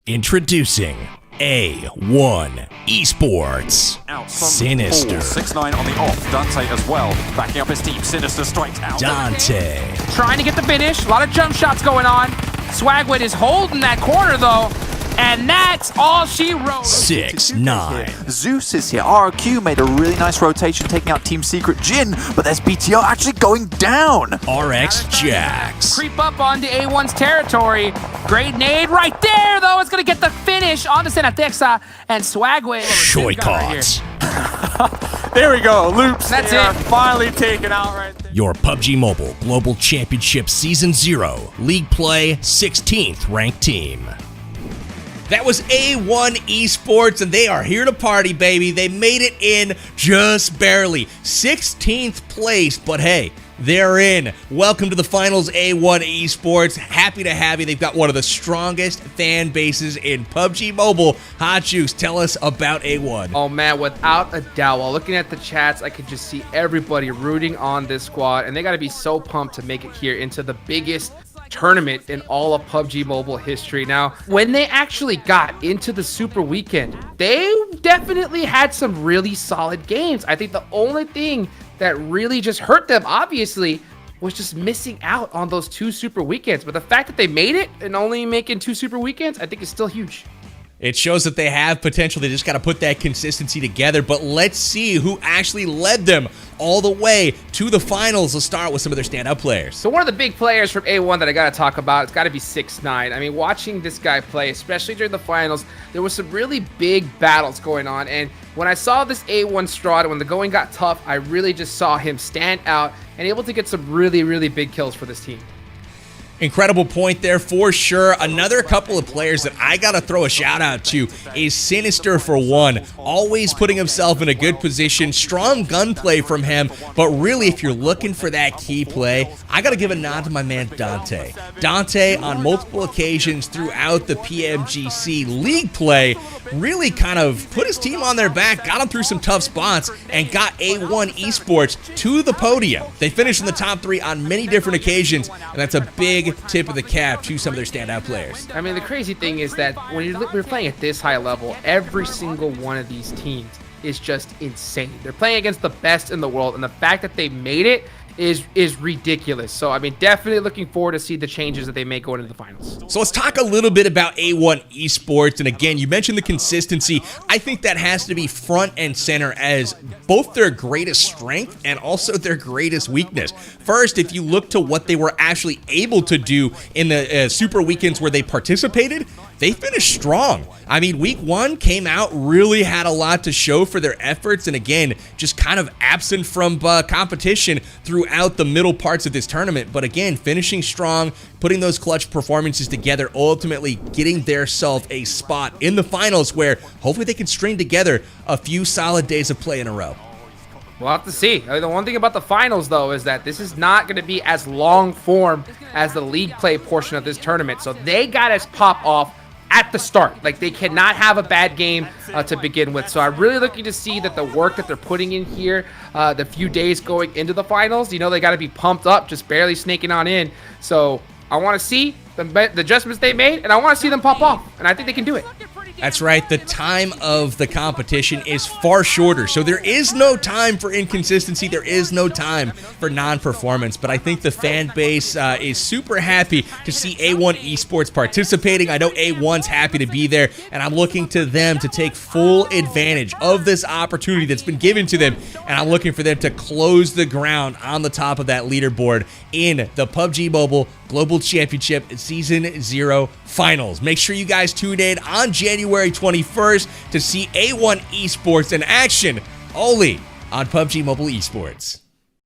Introducing A1 Esports. Out from Sinister. 6-9 on the off. Dante as well. Backing up his team. Sinister strikes out. Dante. Trying to get the finish. A lot of jump shots going on. Swagwood is holding that corner though. And that's all she wrote. 6-9. Zeus is here. RQ made a really nice rotation, taking out Team Secret Jin, but there's BTO actually going down. RX Jax. Creep up onto A1's territory. Great nade right there though. It's going to get the finish onto Senatexa and Swagwood. Shoycott. There we go. Loops. That's They are it. finally taken out right there. Your PUBG Mobile Global Championship Season 0 League Play 16th ranked team. That was A1 Esports, and they are here to party, baby. They made it in just barely. 16th place, but hey, they're in. Welcome to the finals, A1 Esports. Happy to have you. They've got one of the strongest fan bases in PUBG Mobile. Hot Juice, tell us about A1. Oh man, without a doubt, while looking at the chats, I could just see everybody rooting on this squad, and they got to be so pumped to make it here into the biggest tournament in all of PUBG Mobile history. Now, when they actually got into the Super Weekend, they definitely had some really solid games. I think the only thing that really just hurt them, obviously, was just missing out on those 2 Super Weekends. But the fact that they made it and only making 2 Super Weekends, I think is still huge. It shows that they have potential. They just got to put that consistency together. But let's see who actually led them all the way to the finals. Let's start with some of their standout players. So one of the big players from A1 that I got to talk about, it's got to be 6ix9ine. I mean, watching this guy play, especially during the finals, there was some really big battles going on. And when I saw this A1 Strahd, when the going got tough, I really just saw him stand out and able to get some really, really big kills for this team. Incredible point there for sure. Another couple of players that I gotta throw a shout out to is Sinister for one. Always putting himself in a good position. Strong gunplay from him, but really if you're looking for that key play, I gotta give a nod to my man Dante. Dante on multiple occasions throughout the PMGC League play really kind of put his team on their back, got him through some tough spots, and got A1 Esports to the podium. They finished in the top 3 on many different occasions, and that's a big tip of the cap to some of their standout players. I mean, the crazy thing is that when you're playing at this high level, every single one of these teams is just insane. They're playing against the best in the world, and the fact that they made it is ridiculous. So, I mean, definitely looking forward to see the changes that they make going into the finals. So let's talk a little bit about A1 Esports. And again, you mentioned the consistency. I think that has to be front and center as both their greatest strength and also their greatest weakness. First, if you look to what they were actually able to do in the Super Weekends where they participated, they finished strong. I mean, week 1 came out, really had a lot to show for their efforts, and again, just kind of absent from competition throughout the middle parts of this tournament. But again, finishing strong, putting those clutch performances together, ultimately getting theirself a spot in the finals where hopefully they can string together a few solid days of play in a row. We'll have to see. The one thing about the finals, though, is that this is not going to be as long form as the league play portion of this tournament. So they got to pop off at the start. Like, they cannot have a bad game to begin with. So I'm really looking to see that the work that they're putting in here, the few days going into the finals, you know, they got to be pumped up, just barely snaking on in. So I want to see the adjustments they made, and I want to see them pop off, and I think they can do it. That's right, the time of the competition is far shorter, so there is no time for inconsistency, there is no time for non-performance, but I think the fan base is super happy to see A1 Esports participating. I know A1's happy to be there, and I'm looking to them to take full advantage of this opportunity that's been given to them, and I'm looking for them to close the ground on the top of that leaderboard in the PUBG Mobile Global Championship Season 0 Finals. Make sure you guys tune in on January 21st to see A1 Esports in action only on PUBG Mobile Esports.